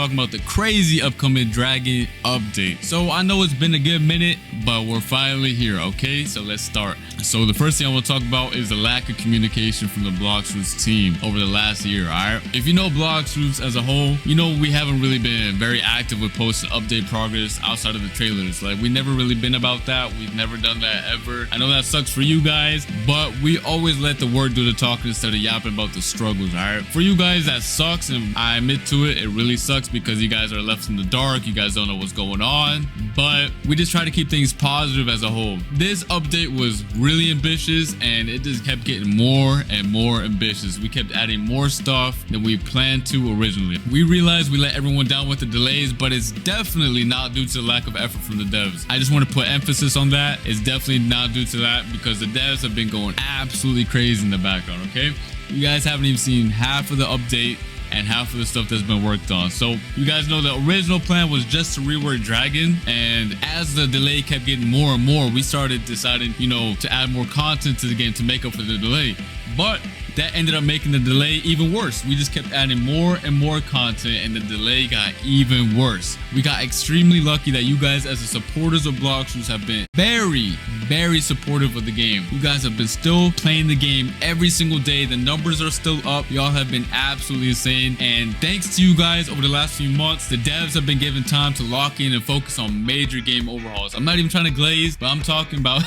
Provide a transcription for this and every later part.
talking about the crazy upcoming Dragon update. So I know it's been a good minute, but we're finally here, okay? So let's start. So the first thing I want to talk about is the lack of communication from the Bloxroot team over the last year, alright? If you know Bloxroot as a whole, you know we haven't really been very active with posting update progress outside of the trailers. Like, we never really been about that. We've never done that ever. I know that sucks for you guys, but we always let the word do the talking instead of yapping about the struggles, alright? For you guys, that sucks, and I admit to it, it really sucks because you guys are left in the dark. You guys don't know what's going on, but we just try to keep things positive as a whole. This update was really ambitious, and it just kept getting more and more ambitious. We kept adding more stuff than we planned to originally. We realized we let everyone down with the delays, but it's definitely not due to the lack of effort from the devs. I just want to put emphasis on that. It's definitely not due to that because the devs have been going absolutely crazy in the background, okay? You guys haven't even seen half of the update and half of the stuff that's been worked on. So you guys know the original plan was just to rework Dragon, and as the delay kept getting more and more, we started deciding, you know, to add more content to the game to make up for the delay. But that ended up making the delay even worse. We just kept adding more and more content, and the delay got even worse. We got extremely lucky that you guys as the supporters of Bloxroot have been very supportive of the game. You guys have been still playing the game every single day. The numbers are still up. Y'all have been absolutely insane, and thanks to you guys over the last few months, the devs have been given time to lock in and focus on major game overhauls. I'm not even trying to glaze, but I'm talking about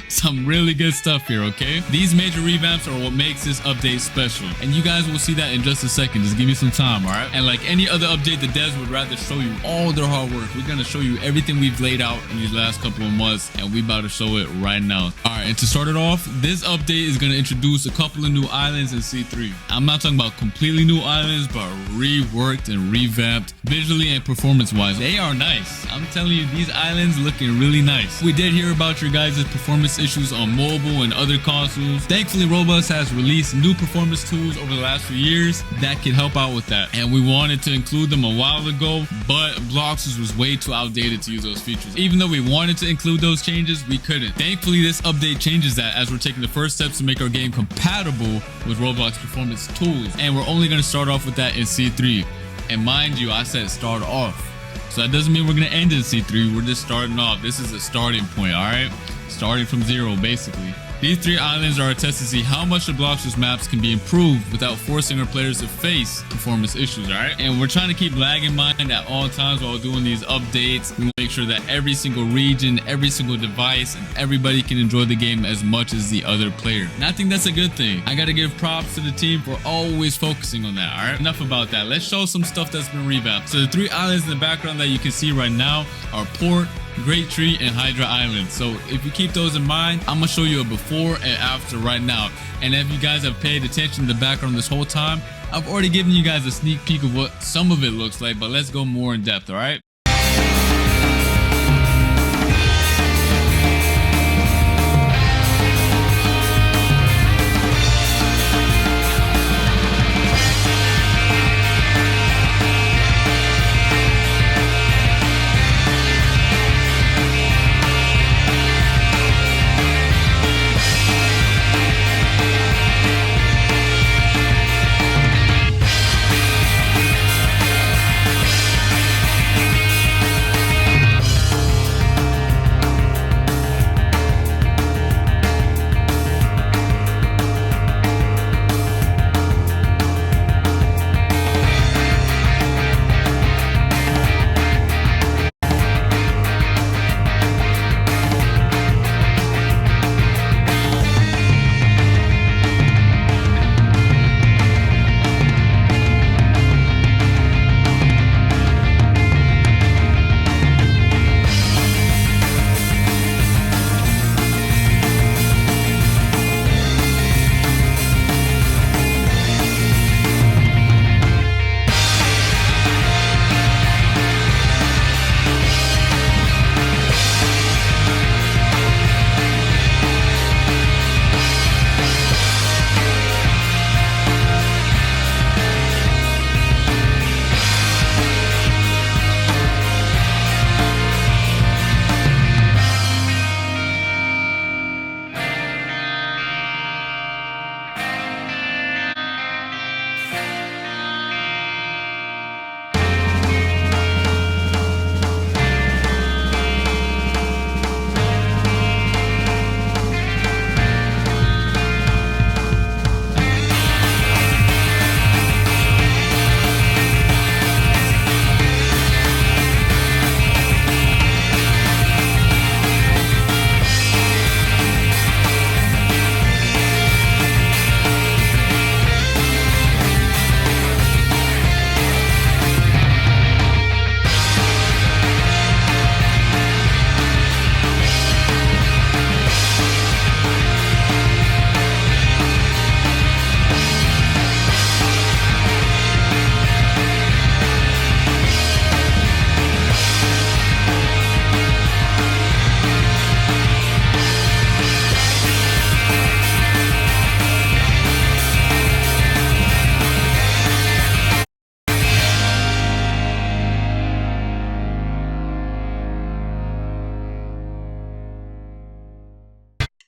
some really good stuff here, okay? These major revamps are what makes this update special, and you guys will see that in just a second. Just give me some time, all right? And like any other update, the devs would rather show you all their hard work. We're gonna show you everything we've laid out in these last couple of months, and we about to show it right now. All right, and to start it off, this update is gonna introduce a couple of new islands in C3. I'm not talking about completely new islands, but reworked and revamped visually and performance wise. They are nice. I'm telling you, these islands looking really nice. We did hear about your guys' performance issues on mobile and other consoles. Thankfully, Roblox has released new performance tools over the last few years that can help out with that, and we wanted to include them a while ago, but Bloxroot was way too outdated to use those features. Even though we wanted to include those changes, we couldn't. Thankfully, this update changes that as we're taking the first steps to make our game compatible with Roblox performance tools, and we're only going to start off with that in C3. And mind you, I said start off, so that doesn't mean we're going to end in C3. We're just starting off. This is a starting point, all right? Starting from zero, basically. These three islands are a test to see how much the Bloxroot maps can be improved without forcing our players to face performance issues, alright? And we're trying to keep lag in mind at all times while doing these updates. We want to make sure that every single region, every single device, and everybody can enjoy the game as much as the other player. And I think that's a good thing. I gotta give props to the team for always focusing on that, alright? Enough about that. Let's show some stuff that's been revamped. So the three islands in the background that you can see right now are Port, Great Tree, and Hydra Island. So if you keep those in mind, I'm gonna show you a before and after right now. And if you guys have paid attention to the background this whole time, I've already given you guys a sneak peek of what some of it looks like, but let's go more in depth, all right?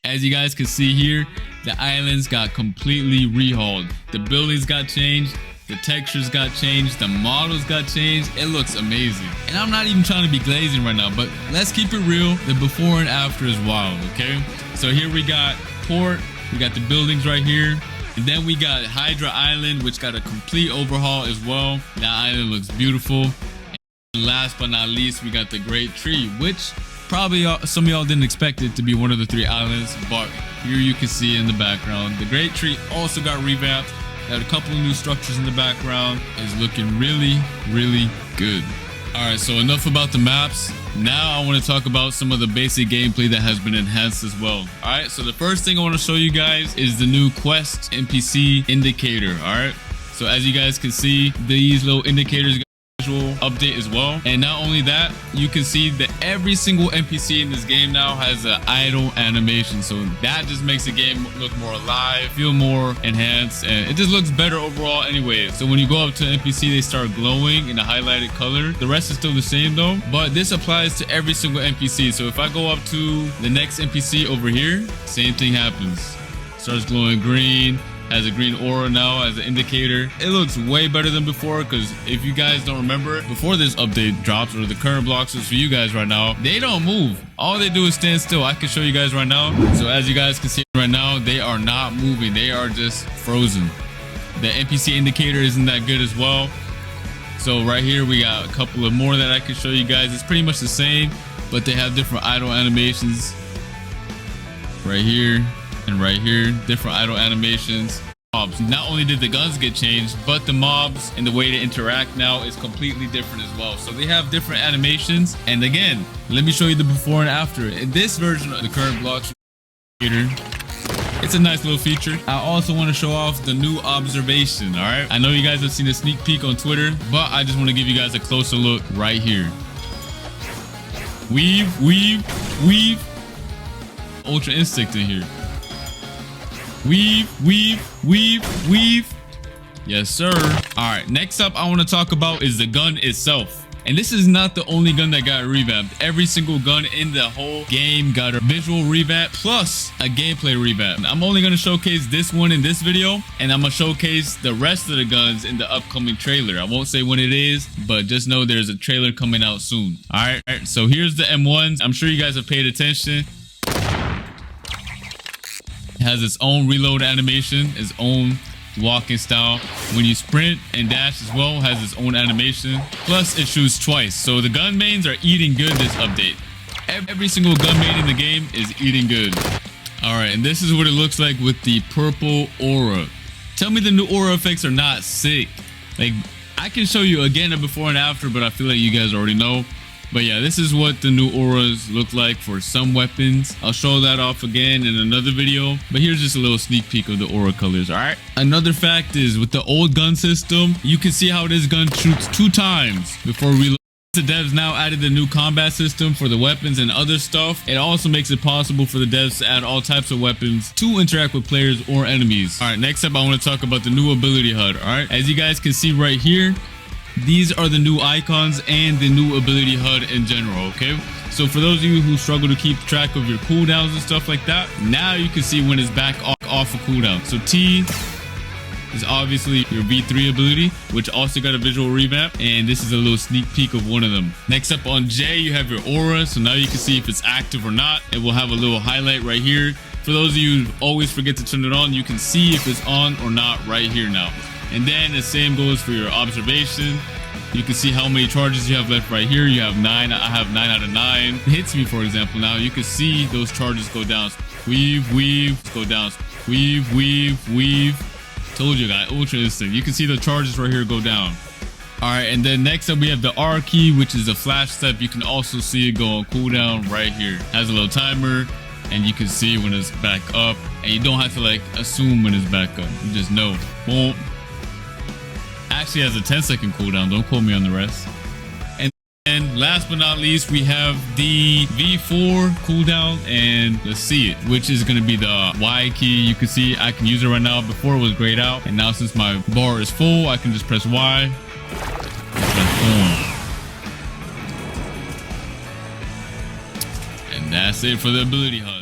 As you guys can see here, the islands got completely rehauled. The buildings got changed. The textures got changed. The models got changed. It looks amazing. And I'm not even trying to be glazing right now, but let's keep it real. The before and after is wild, okay? So here we got port. We got the buildings right here. And then we got Hydra Island, which got a complete overhaul as well. That island looks beautiful. And last but not least, we got the Great Tree, which probably some of y'all didn't expect it to be one of the 3 islands, but here you can see in the background. The Great Tree also got revamped. Got a couple of new structures in the background. It's looking really, really good. All right, so enough about the maps. Now I want to talk about some of the basic gameplay that has been enhanced as well. All right, so the first thing I want to show you guys is the new quest NPC indicator. All right, so as you guys can see, these little indicators update as well. And not only that, you can see that every single NPC in this game now has an idle animation, so that just makes the game look more alive, feel more enhanced, and it just looks better overall anyway. So when you go up to an NPC, they start glowing in a highlighted color. The rest is still the same though, but this applies to every single NPC. So if I go up to the next NPC over here, same thing happens. Starts glowing green, has a green aura now as an indicator. It looks way better than before, because if you guys don't remember, before this update drops, or the current blocks is for you guys right now, they don't move. All they do is stand still. I can show you guys right now. So as you guys can see right now, they are not moving. They are just frozen. The NPC indicator isn't that good as well. So right here, we got a couple of more that I can show you guys. It's pretty much the same, but they have different idle animations. Right here. And right here, different idle animations. Mobs. Not only did the guns get changed, but the mobs and the way they interact now is completely different as well. So they have different animations. And again, let me show you the before and after. In this version of the current blocks, it's a nice little feature. I also want to show off the new observation. All right, I know you guys have seen a sneak peek on Twitter, but I just want to give you guys a closer look right here. Weave, weave, weave. Ultra Instinct in here. Weave, weave, weave, weave. Yes, sir. All right, next up I want to talk about is the gun itself. And this is not the only gun that got revamped. Every single gun in the whole game got a visual revamp plus a gameplay revamp. I'm only going to showcase this one in this video, and I'm going to showcase the rest of the guns in the upcoming trailer. I won't say when it is, but just know there's a trailer coming out soon. All right, so here's the M1s. I'm sure you guys have paid attention. It has its own reload animation, its own walking style. When you sprint and dash as well, has its own animation. Plus, it shoots twice. So the gun mains are eating good this update. Every single gun main in the game is eating good. All right, and this is what it looks like with the purple aura. Tell me the new aura effects are not sick. Like, I can show you again a before and after, but I feel like you guys already know. But yeah, this is what the new auras look like for some weapons. I'll show that off again in another video, but here's just a little sneak peek of the aura colors. All right, another fact is with the old gun system, you can see how this gun shoots 2 times before reload. The devs now added the new combat system for the weapons and other stuff. It also makes it possible for the devs to add all types of weapons to interact with players or enemies. All right, next up I want to talk about the new ability HUD. All right, as you guys can see right here, these are the new icons and the new ability HUD in general, okay? So for those of you who struggle to keep track of your cooldowns and stuff like that, now you can see when it's back off of cooldown. So T is obviously your V3 ability, which also got a visual revamp, and this is a little sneak peek of one of them. Next up on J, you have your aura, so now you can see if it's active or not. It will have a little highlight right here. For those of you who always forget to turn it on, you can see if it's on or not right here now. And then the same goes for your observation. You can see how many charges you have left right here. You have 9. I have 9 out of 9. It hits me, for example. Now you can see those charges go down. Weave, weave, go down. Weave, weave, weave. Told you guys, Ultra Instinct. You can see the charges right here go down. All right, and then next up we have the R key, which is a flash step. You can also see it go on cooldown right here. Has a little timer, and you can see when it's back up. And you don't have to like assume when it's back up. You just know. Boom. Actually has a 10-second cooldown. Don't quote me on the rest. And last but not least, we have the V4 cooldown, and let's see it, which is going to be the Y key. You can see I can use it right now. Before it was grayed out, and now since my bar is full, I can just press Y. And that's it for the ability HUD.